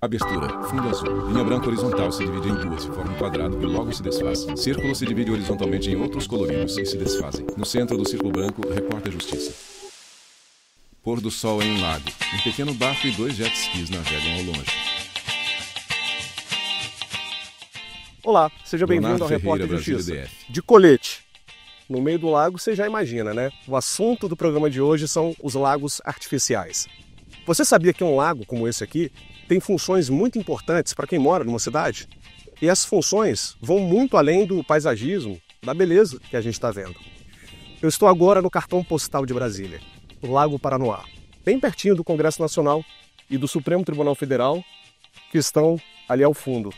Abertura, fundo azul. Linha branca horizontal se divide em duas e forma um quadrado que logo se desfaz. Círculo se divide horizontalmente em outros coloridos e se desfazem. No centro do círculo branco, recorta a justiça. Pôr do sol em um lago. Um pequeno barco e 2 jet skis navegam ao longe. Olá, seja bem-vindo ao Repórter Justiça. De colete. No meio do lago, você já imagina, né? O assunto do programa de hoje são os lagos artificiais. Você sabia que um lago como esse aqui tem funções muito importantes para quem mora numa cidade? E essas funções vão muito além do paisagismo, da beleza que a gente está vendo. Eu estou agora no cartão postal de Brasília, o Lago Paranoá, bem pertinho do Congresso Nacional e do Supremo Tribunal Federal, que estão ali ao fundo.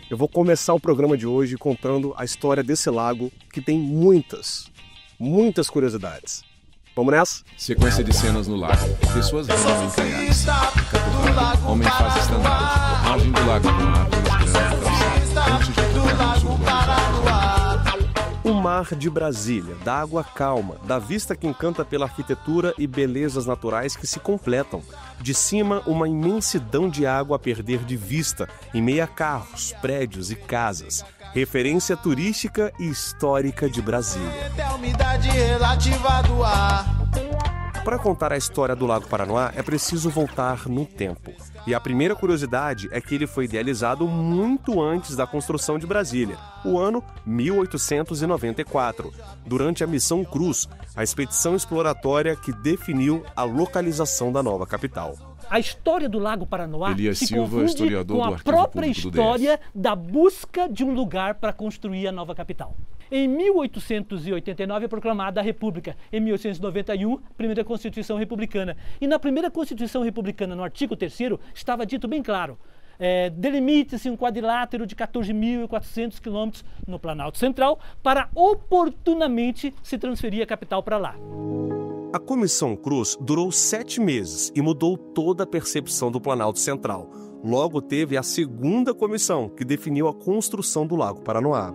Eu vou começar o programa de hoje contando a história desse lago, que tem muitas curiosidades. Vamos nessa? Sequência de cenas no lago. Pessoas voam em caiaques. Caturrado, homem faz stand-up. Margem do lago com árvores grandes calçadas. O mar de Brasília, da água calma, da vista que encanta pela arquitetura e belezas naturais que se completam. De cima, uma imensidão de água a perder de vista, em meio a carros, prédios e casas. Referência turística e histórica de Brasília. Para contar a história do Lago Paranoá, é preciso voltar no tempo. E a primeira curiosidade é que ele foi idealizado muito antes da construção de Brasília, o ano 1894, durante a Missão Cruz, a expedição exploratória que definiu a localização da nova capital. A história do Lago Paranoá Elias se Silva, confunde com a própria história da busca de um lugar para construir a nova capital. Em 1889 é proclamada a República. Em 1891, a primeira Constituição Republicana. E na primeira Constituição Republicana, no artigo 3º, estava dito bem claro: delimite-se um quadrilátero de 14.400 quilômetros no Planalto Central para oportunamente se transferir a capital para lá. A Comissão Cruz durou 7 meses e mudou toda a percepção do Planalto Central. Logo teve a segunda comissão, que definiu a construção do Lago Paranoá.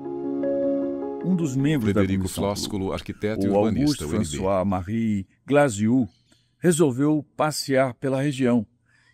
Um dos membros Frederico da comissão, Flósculo, arquiteto e o urbanista, Auguste UNB. François-Marie Glasiou, resolveu passear pela região.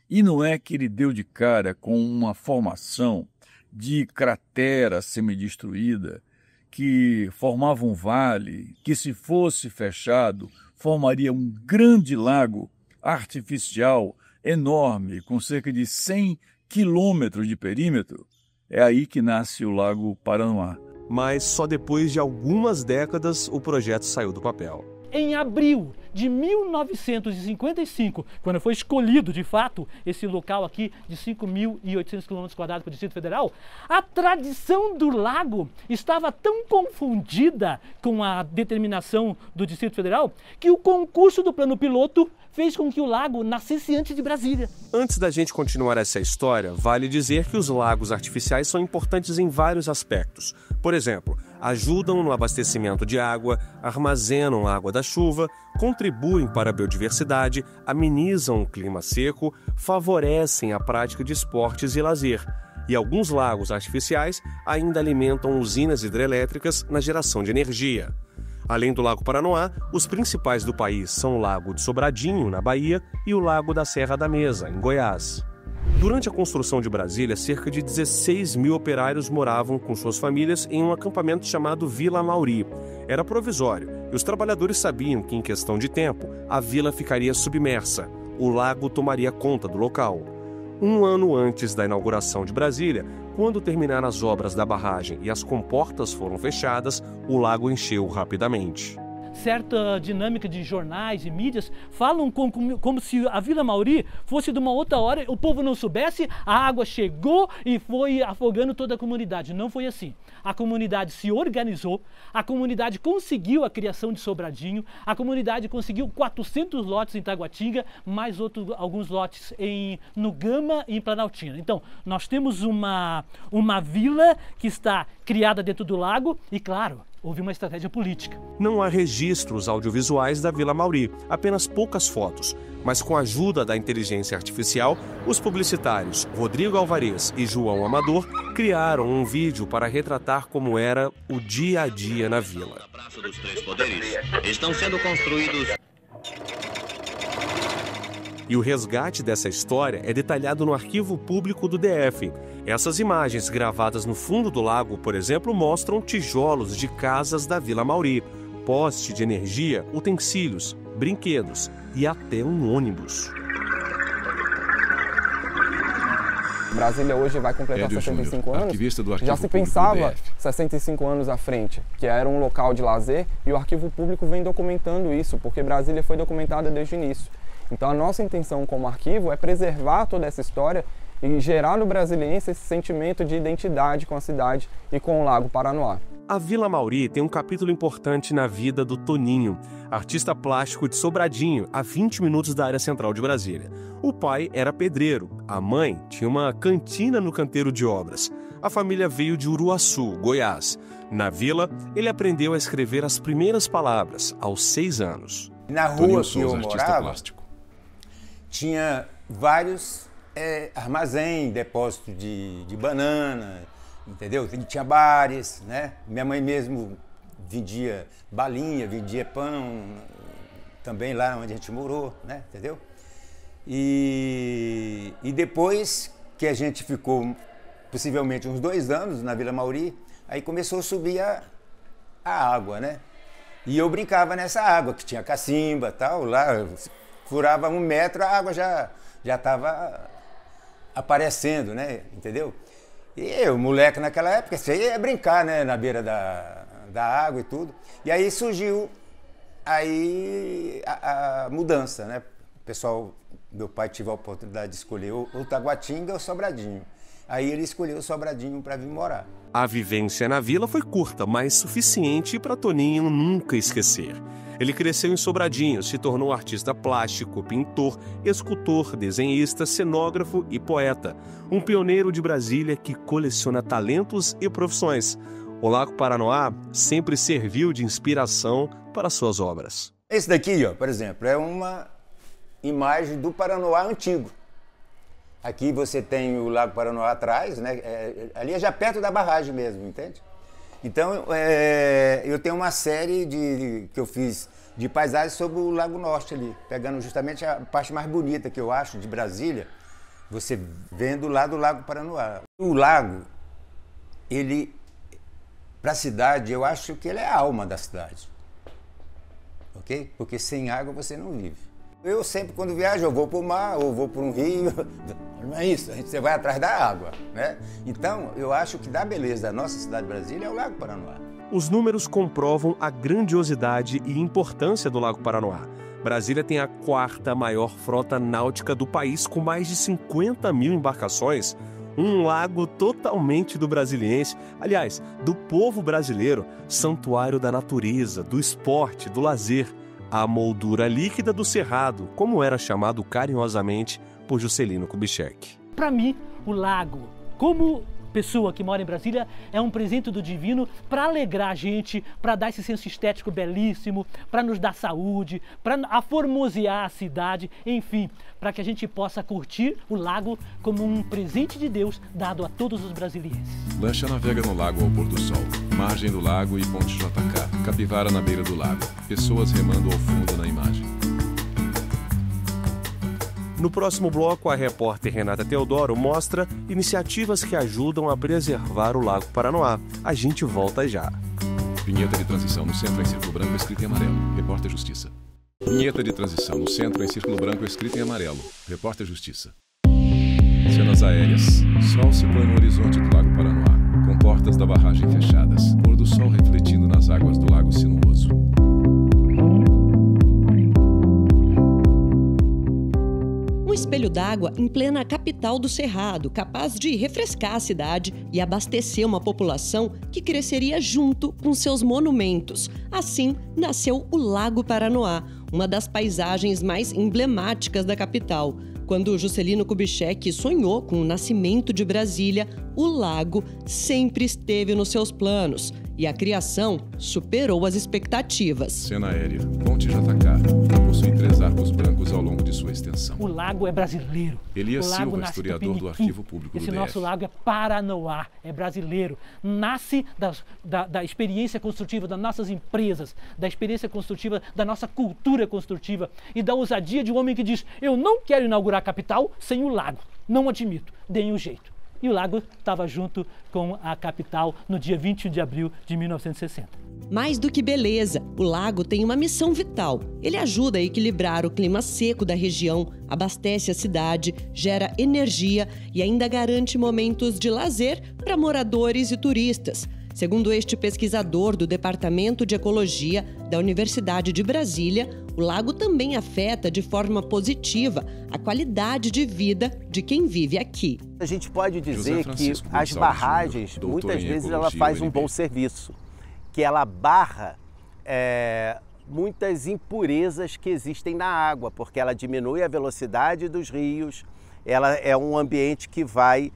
E não é que ele deu de cara com uma formação de cratera semidestruída que formava um vale, que se fosse fechado, formaria um grande lago artificial enorme, com cerca de 100 quilômetros de perímetro. É aí que nasce o Lago Paranoá. Mas só depois de algumas décadas o projeto saiu do papel. Em abril de 1955, quando foi escolhido de fato esse local aqui de 5.800 km² para o Distrito Federal, a tradição do lago estava tão confundida com a determinação do Distrito Federal que o concurso do plano piloto fez com que o lago nascesse antes de Brasília. Antes da gente continuar essa história, vale dizer que os lagos artificiais são importantes em vários aspectos. Por exemplo, ajudam no abastecimento de água, armazenam a água da chuva, contribuem para a biodiversidade, amenizam o clima seco, favorecem a prática de esportes e lazer. E alguns lagos artificiais ainda alimentam usinas hidrelétricas na geração de energia. Além do Lago Paranoá, os principais do país são o Lago de Sobradinho, na Bahia, e o Lago da Serra da Mesa, em Goiás. Durante a construção de Brasília, cerca de 16 mil operários moravam com suas famílias em um acampamento chamado Vila Mauri. Era provisório, e os trabalhadores sabiam que, em questão de tempo, a vila ficaria submersa. O lago tomaria conta do local. Um ano antes da inauguração de Brasília, quando terminaram as obras da barragem e as comportas foram fechadas, o lago encheu rapidamente. Certa dinâmica de jornais e mídias falam como se a Vila Mauri fosse de uma outra hora, o povo não soubesse, a água chegou e foi afogando toda a comunidade. Não foi assim. A comunidade se organizou, a comunidade conseguiu a criação de Sobradinho, a comunidade conseguiu 400 lotes em Taguatinga, mais alguns lotes no Gama e em Planaltina. Então, nós temos uma vila que está criada dentro do lago e, claro, houve uma estratégia política. Não há registros audiovisuais da Vila Mauri, apenas poucas fotos. Mas com a ajuda da inteligência artificial, os publicitários Rodrigo Alvarez e João Amador criaram um vídeo para retratar como era o dia a dia na vila. A Praça dos Três Poderes estão sendo construídos. E o resgate dessa história é detalhado no Arquivo Público do DF. Essas imagens gravadas no fundo do lago, por exemplo, mostram tijolos de casas da Vila Mauri, poste de energia, utensílios, brinquedos e até um ônibus. Brasília hoje vai completar 65 anos, já se pensava 65 anos à frente, que era um local de lazer, e o Arquivo Público vem documentando isso, porque Brasília foi documentada desde o início. Então a nossa intenção como arquivo é preservar toda essa história e gerar no brasiliense esse sentimento de identidade com a cidade e com o Lago Paranoá. A Vila Mauri tem um capítulo importante na vida do Toninho, artista plástico de Sobradinho, a 20 minutos da área central de Brasília. O pai era pedreiro, a mãe tinha uma cantina no canteiro de obras. A família veio de Uruaçu, Goiás. Na vila, ele aprendeu a escrever as primeiras palavras, aos 6 anos. Na rua que eu morava, tinha vários armazéns, depósito de banana, entendeu? Tinha bares, né? Minha mãe mesmo vendia balinha, vendia pão, também lá onde a gente morou, né? Entendeu? E depois que a gente ficou possivelmente uns 2 anos na Vila Mauri, aí começou a subir a água, né? E eu brincava nessa água, que tinha cacimba e tal, lá furava 1 metro, a água já estava aparecendo, né? Entendeu? E eu, moleque naquela época, você ia brincar, né? Na beira da água e tudo. E aí surgiu aí a mudança, né? O pessoal, meu pai teve a oportunidade de escolher ou Taguatinga ou Sobradinho. Aí ele escolheu o Sobradinho para vir morar. A vivência na vila foi curta, mas suficiente para Toninho nunca esquecer. Ele cresceu em Sobradinho, se tornou artista plástico, pintor, escultor, desenhista, cenógrafo e poeta. Um pioneiro de Brasília que coleciona talentos e profissões. O Lago Paranoá sempre serviu de inspiração para suas obras. Esse daqui, ó, por exemplo, é uma imagem do Paranoá antigo. Aqui você tem o Lago Paranoá atrás, né? Ali é já perto da barragem mesmo, entende? Então, eu tenho uma série que eu fiz de paisagens sobre o Lago Norte ali, pegando justamente a parte mais bonita que eu acho de Brasília, você vendo lá do Lago Paranoá. O lago, ele, para a cidade, eu acho que ele é a alma da cidade, ok? Porque sem água você não vive. Eu sempre, quando viajo, eu vou para o mar ou vou para um rio. Não é isso, você vai atrás da água, né? Então, eu acho que da beleza da nossa cidade de Brasília é o Lago Paranoá. Os números comprovam a grandiosidade e importância do Lago Paranoá. Brasília tem a 4ª maior frota náutica do país, com mais de 50 mil embarcações. Um lago totalmente do brasiliense, aliás, do povo brasileiro, santuário da natureza, do esporte, do lazer. A moldura líquida do Cerrado, como era chamado carinhosamente por Juscelino Kubitschek. Para mim, o lago, como pessoa que mora em Brasília, é um presente do divino para alegrar a gente, para dar esse senso estético belíssimo, para nos dar saúde, para aformosear a cidade, enfim, para que a gente possa curtir o lago como um presente de Deus dado a todos os brasilienses. Lancha navega no lago ao pôr do sol. Margem do lago e ponte JK. Capivara na beira do lago. Pessoas remando ao fundo na imagem. No próximo bloco, a repórter Renata Teodoro mostra iniciativas que ajudam a preservar o Lago Paranoá. A gente volta já. Vinheta de transição no centro em círculo branco escrito em amarelo. Repórter Justiça. Vinheta de transição no centro em círculo branco escrito em amarelo. Repórter Justiça. Cenas aéreas. Sol se põe no horizonte do Lago Paranoá, com portas da barragem fechadas. Pôr do sol refletindo nas águas do Lago Sinuoso. Um espelho d'água em plena capital do Cerrado, capaz de refrescar a cidade e abastecer uma população que cresceria junto com seus monumentos. Assim, nasceu o Lago Paranoá, uma das paisagens mais emblemáticas da capital. Quando Juscelino Kubitschek sonhou com o nascimento de Brasília, o lago sempre esteve nos seus planos e a criação superou as expectativas. Cena aérea, Ponte JK, possui 3 arcos brancos ao longo de sua extensão. O lago é brasileiro. Elias Silva, historiador do Arquivo Público do DF. Esse nosso lago é Paranoá, é brasileiro. Nasce da experiência construtiva das nossas empresas, da experiência construtiva da nossa cultura construtiva e da ousadia de um homem que diz: eu não quero inaugurar a capital sem o lago. Não admito, deem um jeito. E o lago estava junto com a capital no dia 21 de abril de 1960. Mais do que beleza, o lago tem uma missão vital. Ele ajuda a equilibrar o clima seco da região, abastece a cidade, gera energia e ainda garante momentos de lazer para moradores e turistas. Segundo este pesquisador do Departamento de Ecologia da Universidade de Brasília, o lago também afeta de forma positiva a qualidade de vida de quem vive aqui. A gente pode dizer que as barragens, muitas vezes, ela faz um bom serviço, que ela barra muitas impurezas que existem na água, porque ela diminui a velocidade dos rios, ela é um ambiente que vai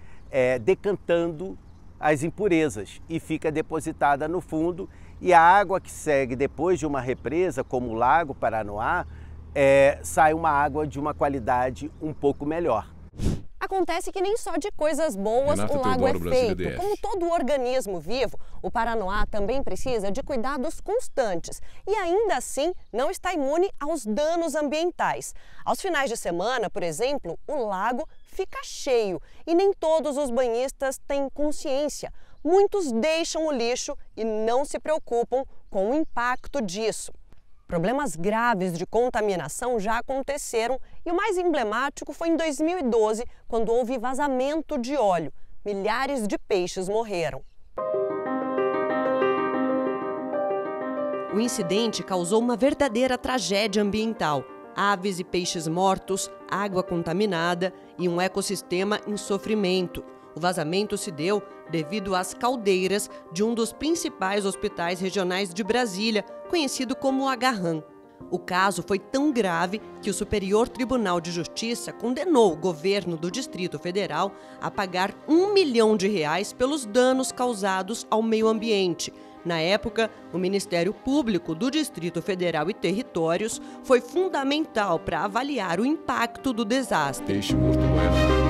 decantando as impurezas e fica depositada no fundo, e a água que segue depois de uma represa, como o Lago Paranoá, sai uma água de uma qualidade um pouco melhor. Acontece que nem só de coisas boas o lago é feito. Como todo organismo vivo, o Paranoá também precisa de cuidados constantes e ainda assim não está imune aos danos ambientais. Aos finais de semana, por exemplo, o lago fica cheio e nem todos os banhistas têm consciência. Muitos deixam o lixo e não se preocupam com o impacto disso. Problemas graves de contaminação já aconteceram e o mais emblemático foi em 2012, quando houve vazamento de óleo. Milhares de peixes morreram. O incidente causou uma verdadeira tragédia ambiental. Aves e peixes mortos, água contaminada e um ecossistema em sofrimento. O vazamento se deu devido às caldeiras de um dos principais hospitais regionais de Brasília, conhecido como Agarram. O caso foi tão grave que o Superior Tribunal de Justiça condenou o governo do Distrito Federal a pagar R$1 milhão pelos danos causados ao meio ambiente. Na época, o Ministério Público do Distrito Federal e Territórios foi fundamental para avaliar o impacto do desastre. Peixe morto boiando.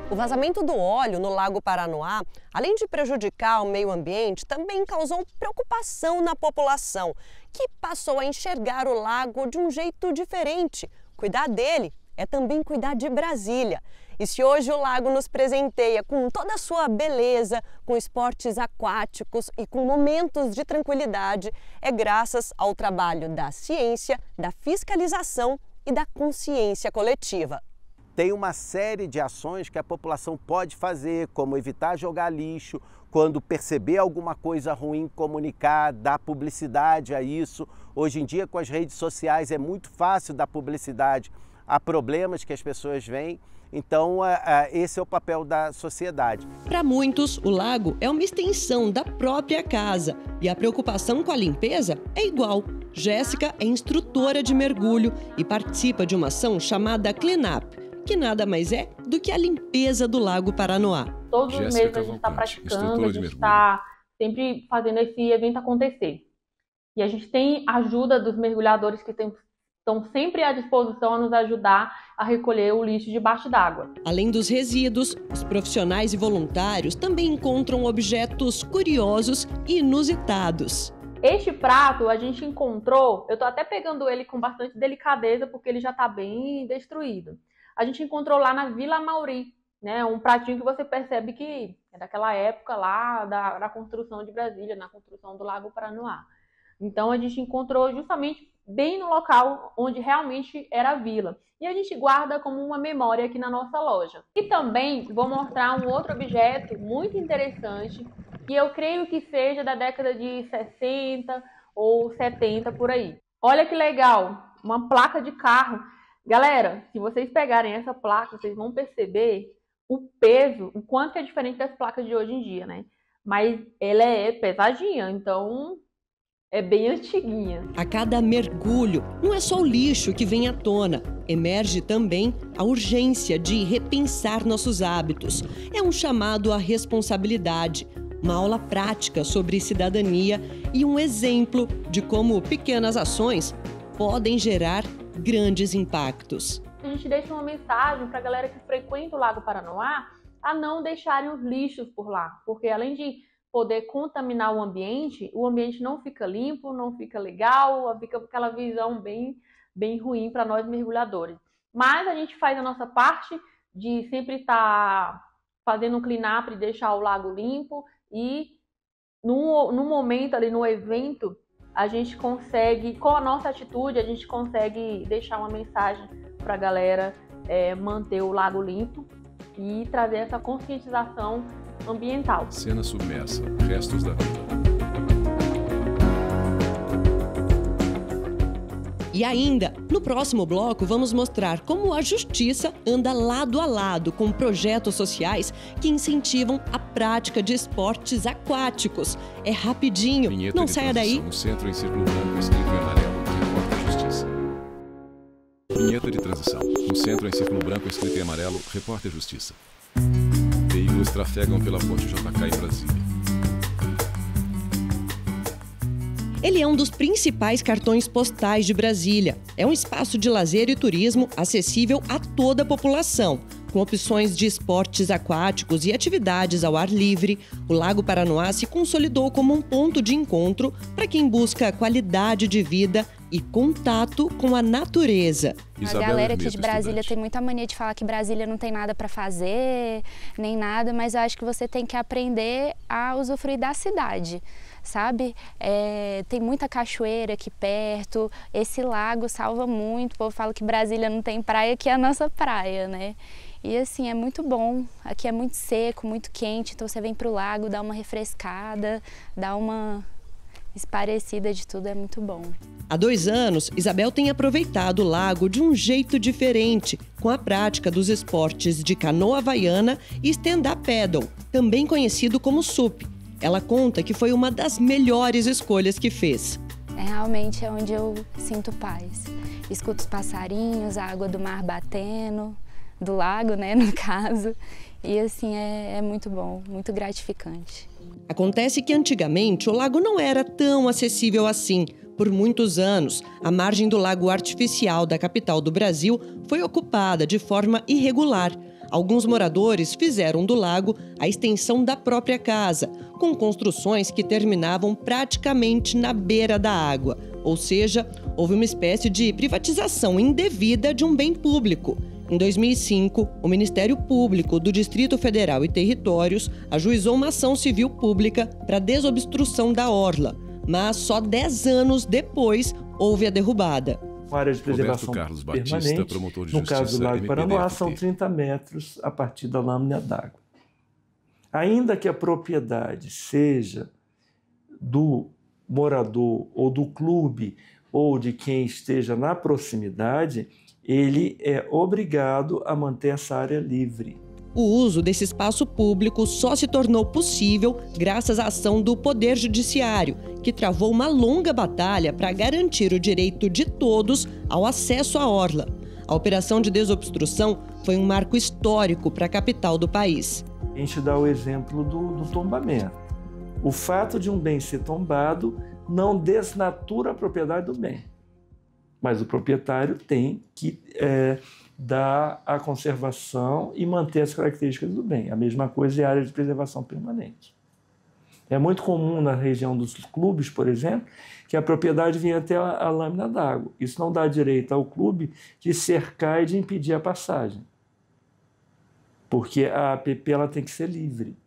O vazamento do óleo no Lago Paranoá, além de prejudicar o meio ambiente, também causou preocupação na população, que passou a enxergar o lago de um jeito diferente. Cuidar dele é também cuidar de Brasília. E se hoje o lago nos presenteia com toda a sua beleza, com esportes aquáticos e com momentos de tranquilidade, é graças ao trabalho da ciência, da fiscalização e da consciência coletiva. Tem uma série de ações que a população pode fazer, como evitar jogar lixo, quando perceber alguma coisa ruim, comunicar, dar publicidade a isso. Hoje em dia, com as redes sociais, é muito fácil dar publicidade a problemas que as pessoas veem. Então, esse é o papel da sociedade. Para muitos, o lago é uma extensão da própria casa e a preocupação com a limpeza é igual. Jéssica é instrutora de mergulho e participa de uma ação chamada Clean Up, que nada mais é do que a limpeza do Lago Paranoá. Todos os meses a gente está praticando, a gente está sempre fazendo esse evento acontecer. E a gente tem a ajuda dos mergulhadores que estão sempre à disposição a nos ajudar a recolher o lixo debaixo d'água. Além dos resíduos, os profissionais e voluntários também encontram objetos curiosos e inusitados. Este prato a gente encontrou, eu estou até pegando ele com bastante delicadeza porque ele já está bem destruído. A gente encontrou lá na Vila Mauri, né, um pratinho que você percebe que é daquela época lá da construção de Brasília, na construção do Lago Paranoá. Então a gente encontrou justamente bem no local onde realmente era a vila. E a gente guarda como uma memória aqui na nossa loja. E também vou mostrar um outro objeto muito interessante, que eu creio que seja da década de 60 ou 70 por aí. Olha que legal, uma placa de carro. Galera, se vocês pegarem essa placa, vocês vão perceber o peso, o quanto é diferente das placas de hoje em dia, né? Mas ela é pesadinha, então é bem antiguinha. A cada mergulho, não é só o lixo que vem à tona, emerge também a urgência de repensar nossos hábitos. É um chamado à responsabilidade, uma aula prática sobre cidadania e um exemplo de como pequenas ações podem gerar grandes impactos. A gente deixa uma mensagem para a galera que frequenta o Lago Paranoá a não deixarem os lixos por lá, porque além de poder contaminar o ambiente não fica limpo, não fica legal, fica aquela visão bem ruim para nós mergulhadores. Mas a gente faz a nossa parte de sempre estar fazendo um clean-up e deixar o lago limpo e no momento ali no evento a gente consegue, com a nossa atitude, a gente consegue deixar uma mensagem para a galera manter o lago limpo e trazer essa conscientização ambiental. Cena submersa, restos da vida. E ainda, no próximo bloco, vamos mostrar como a justiça anda lado a lado com projetos sociais que incentivam a prática de esportes aquáticos. É rapidinho, Vinheta não saia daí. No centro em círculo branco escrito em amarelo, que reporta a justiça. Vinheta de transição. No centro em círculo branco escrito em amarelo, reporta a justiça. Veículos trafegam pela ponte JK em Brasília. Ele é um dos principais cartões postais de Brasília. É um espaço de lazer e turismo acessível a toda a população. Com opções de esportes aquáticos e atividades ao ar livre, o Lago Paranoá se consolidou como um ponto de encontro para quem busca qualidade de vida e contato com a natureza. A galera aqui de Brasília tem muita mania de falar que Brasília não tem nada para fazer, nem nada, mas eu acho que você tem que aprender a usufruir da cidade, sabe? Tem muita cachoeira aqui perto, esse lago salva muito, o povo fala que Brasília não tem praia, que é a nossa praia, né? E assim, é muito bom, aqui é muito seco, muito quente, então você vem pro lago, dá uma refrescada, dá uma esparecida de tudo, é muito bom. Há 2 anos, Isabel tem aproveitado o lago de um jeito diferente, com a prática dos esportes de canoa havaiana e stand-up paddle, também conhecido como SUP. Ela conta que foi uma das melhores escolhas que fez. Realmente é onde eu sinto paz. Escuto os passarinhos, a água do mar batendo, do lago, né, no caso. E assim, é muito bom, muito gratificante. Acontece que antigamente o lago não era tão acessível assim. Por muitos anos, a margem do lago artificial da capital do Brasil foi ocupada de forma irregular. Alguns moradores fizeram do lago a extensão da própria casa, com construções que terminavam praticamente na beira da água. Ou seja, houve uma espécie de privatização indevida de um bem público. Em 2005, o Ministério Público do Distrito Federal e Territórios ajuizou uma ação civil pública para desobstrução da orla, mas só 10 anos depois houve a derrubada. Uma área de preservação Carlos permanente, Batista, promotor de no justiça, caso do Lago Paranoá, são 30 metros a partir da lâmina d'água. Ainda que a propriedade seja do morador ou do clube ou de quem esteja na proximidade, ele é obrigado a manter essa área livre. O uso desse espaço público só se tornou possível graças à ação do Poder Judiciário, que travou uma longa batalha para garantir o direito de todos ao acesso à orla. A operação de desobstrução foi um marco histórico para a capital do país. A gente dá o exemplo do tombamento. O fato de um bem ser tombado não desnatura a propriedade do bem, mas o proprietário tem que dar a conservação e manter as características do bem. A mesma coisa é a área de preservação permanente. É muito comum na região dos clubes, por exemplo, que a propriedade venha até a lâmina d'água. Isso não dá direito ao clube de cercar e de impedir a passagem, porque a APP ela tem que ser livre,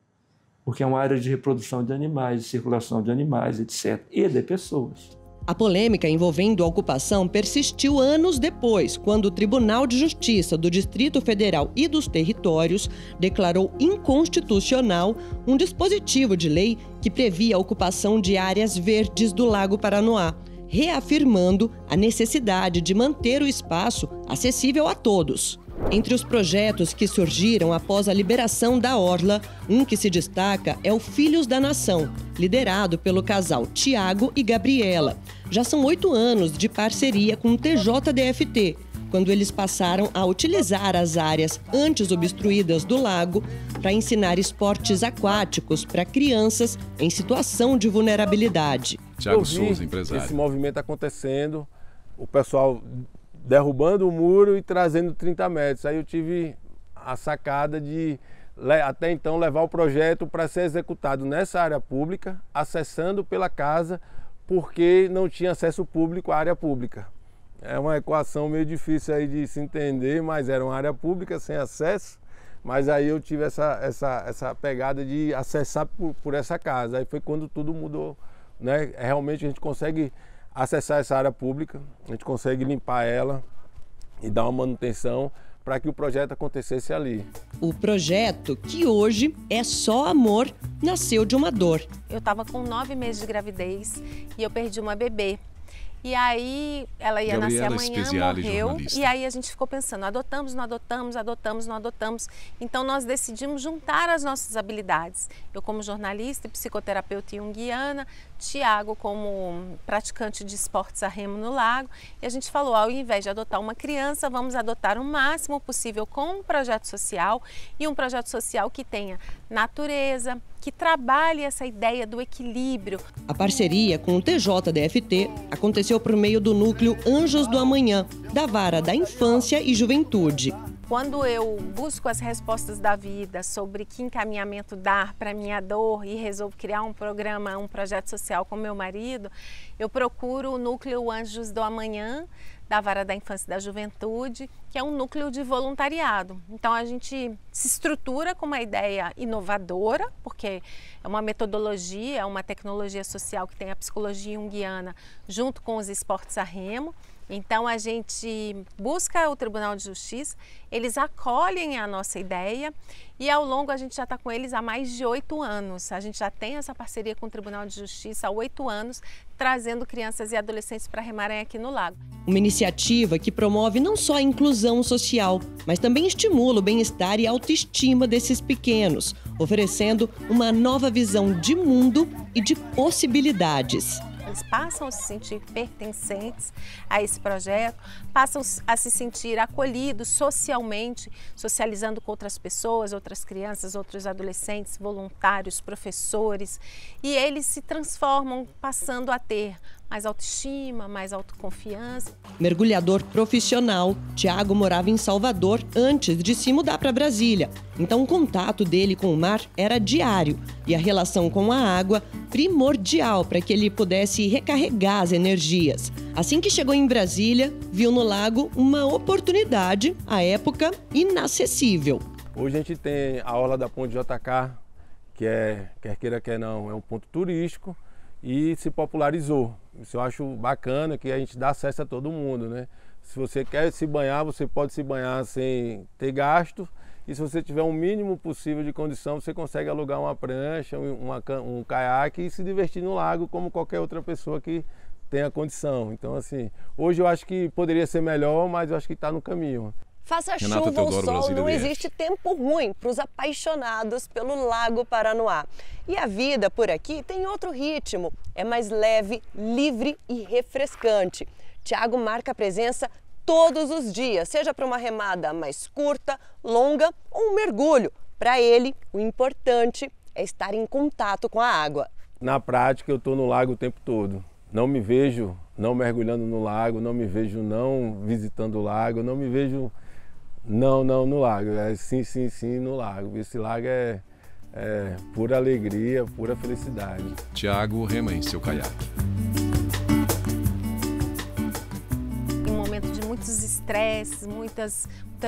porque é uma área de reprodução de animais, de circulação de animais, etc., e de pessoas. A polêmica envolvendo a ocupação persistiu anos depois, quando o Tribunal de Justiça do Distrito Federal e dos Territórios declarou inconstitucional um dispositivo de lei que previa a ocupação de áreas verdes do Lago Paranoá, reafirmando a necessidade de manter o espaço acessível a todos. Entre os projetos que surgiram após a liberação da orla, um que se destaca é o Filhos da Nação, liderado pelo casal Tiago e Gabriela. Já são 8 anos de parceria com o TJDFT, quando eles passaram a utilizar as áreas antes obstruídas do lago para ensinar esportes aquáticos para crianças em situação de vulnerabilidade. Tiago Souza, empresário. Esse movimento acontecendo, o pessoal derrubando o muro e trazendo 30 metros. Aí eu tive a sacada de, até então, levar o projeto para ser executado nessa área pública, acessando pela casa, porque não tinha acesso público à área pública. É uma equação meio difícil aí de se entender, mas era uma área pública sem acesso. Mas aí eu tive essa pegada de acessar por essa casa. Aí foi quando tudo mudou, né? Realmente a gente consegue acessar essa área pública, a gente consegue limpar ela e dar uma manutenção para que o projeto acontecesse ali. O projeto, que hoje é só amor, nasceu de uma dor. Eu estava com 9 meses de gravidez e eu perdi uma bebê. E aí ela ia nascer amanhã, morreu, e aí a gente ficou pensando, adotamos, não adotamos, adotamos, não adotamos. Então nós decidimos juntar as nossas habilidades. Eu como jornalista e psicoterapeuta junguiana, Tiago como praticante de esportes a remo no lago, e a gente falou, ao invés de adotar uma criança, vamos adotar o máximo possível com um projeto social, e um projeto social que tenha natureza, que trabalhe essa ideia do equilíbrio. A parceria com o TJDFT aconteceu por meio do núcleo Anjos do Amanhã, da Vara da Infância e Juventude. Quando eu busco as respostas da vida sobre que encaminhamento dar para minha dor e resolvo criar um programa, um projeto social com meu marido, eu procuro o núcleo Anjos do Amanhã, da Vara da Infância e da Juventude, que é um núcleo de voluntariado. Então a gente se estrutura com uma ideia inovadora, porque é uma metodologia, é uma tecnologia social que tem a psicologia junguiana junto com os esportes a remo. Então a gente busca o Tribunal de Justiça, eles acolhem a nossa ideia e ao longo a gente já está com eles há mais de 8 anos. A gente já tem essa parceria com o Tribunal de Justiça há 8 anos, trazendo crianças e adolescentes para remarem aqui no lago. Uma iniciativa que promove não só a inclusão social, mas também estimula o bem-estar e a autoestima desses pequenos, oferecendo uma nova visão de mundo e de possibilidades. Eles passam a se sentir pertencentes a esse projeto, passam a se sentir acolhidos socialmente, socializando com outras pessoas, outras crianças, outros adolescentes, voluntários, professores, e eles se transformam, passando a ter mais autoestima, mais autoconfiança. Mergulhador profissional, Tiago morava em Salvador antes de se mudar para Brasília. Então o contato dele com o mar era diário e a relação com a água primordial para que ele pudesse recarregar as energias. Assim que chegou em Brasília, viu no lago uma oportunidade, à época, inacessível. Hoje a gente tem a orla da Ponte JK, que quer queira, quer não, é um ponto turístico e se popularizou. Isso eu acho bacana, que a gente dá acesso a todo mundo, né? Se você quer se banhar, você pode se banhar sem ter gasto. E se você tiver o mínimo possível de condição, você consegue alugar uma prancha, um caiaque e se divertir no lago como qualquer outra pessoa que tenha condição. Então, assim, hoje eu acho que poderia ser melhor, mas eu acho que está no caminho. Faça chuva ou sol, não existe tempo ruim para os apaixonados pelo Lago Paranoá. E a vida por aqui tem outro ritmo, é mais leve, livre e refrescante. Tiago marca a presença todos os dias, seja para uma remada mais curta, longa ou um mergulho. Para ele, o importante é estar em contato com a água. Na prática, eu estou no lago o tempo todo. Não me vejo não mergulhando no lago, não me vejo não visitando o lago, não me vejo não no lago. É sim no lago. Esse lago é pura alegria, pura felicidade. Tiago rema em seu caiaque. Em um momento de muitos estresses, muita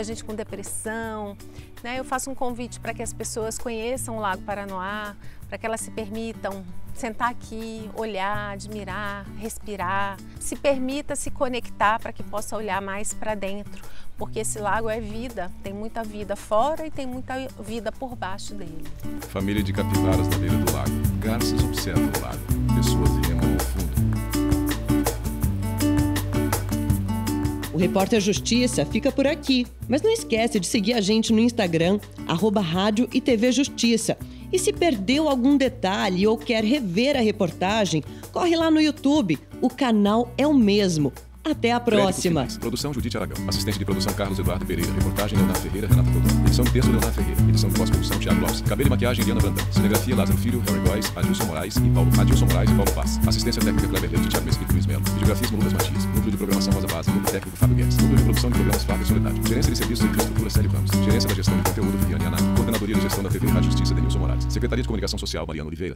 gente com depressão, né? Eu faço um convite para que as pessoas conheçam o Lago Paranoá, para que elas se permitam sentar aqui, olhar, admirar, respirar, se permita se conectar para que possa olhar mais para dentro, porque esse lago é vida, tem muita vida fora e tem muita vida por baixo dele. Família de capivaras na beira do lago. Garças observam o lago. Pessoas remam ao fundo. O Repórter Justiça fica por aqui. Mas não esquece de seguir a gente no Instagram, @Rádio e TV Justiça. E se perdeu algum detalhe ou quer rever a reportagem, corre lá no YouTube. O canal é o mesmo. Até a próxima. Produção Judite Aragão. Assistente de produção Carlos Eduardo Pereira. Reportagem Leonardo Ferreira, Renata Todon. Edição de texto Leonardo Ferreira. Edição de pós-produção Thiago Lopes. Cabelo e maquiagem Diana Brandão. Cinegrafia Lázaro Filho, Harry Góes, Adilson Moraes e Paulo Paz. Assistência técnica Kleber Leite, Thiago Mesquita e Luiz Melo. Videografismo Lucas Matias. Núcleo de programação Rosa Base. Núcleo técnico Fábio Guedes. Núcleo de produção de programas Flávio Soledade. Gerência de serviços e infraestrutura Célio Ramos. Gerência da gestão de conteúdo Viviane Aná. Coordenadoria de gestão da TV Rádio Justiça Denilson Moraes. Secretaria de Comunicação Social Mariano Oliveira.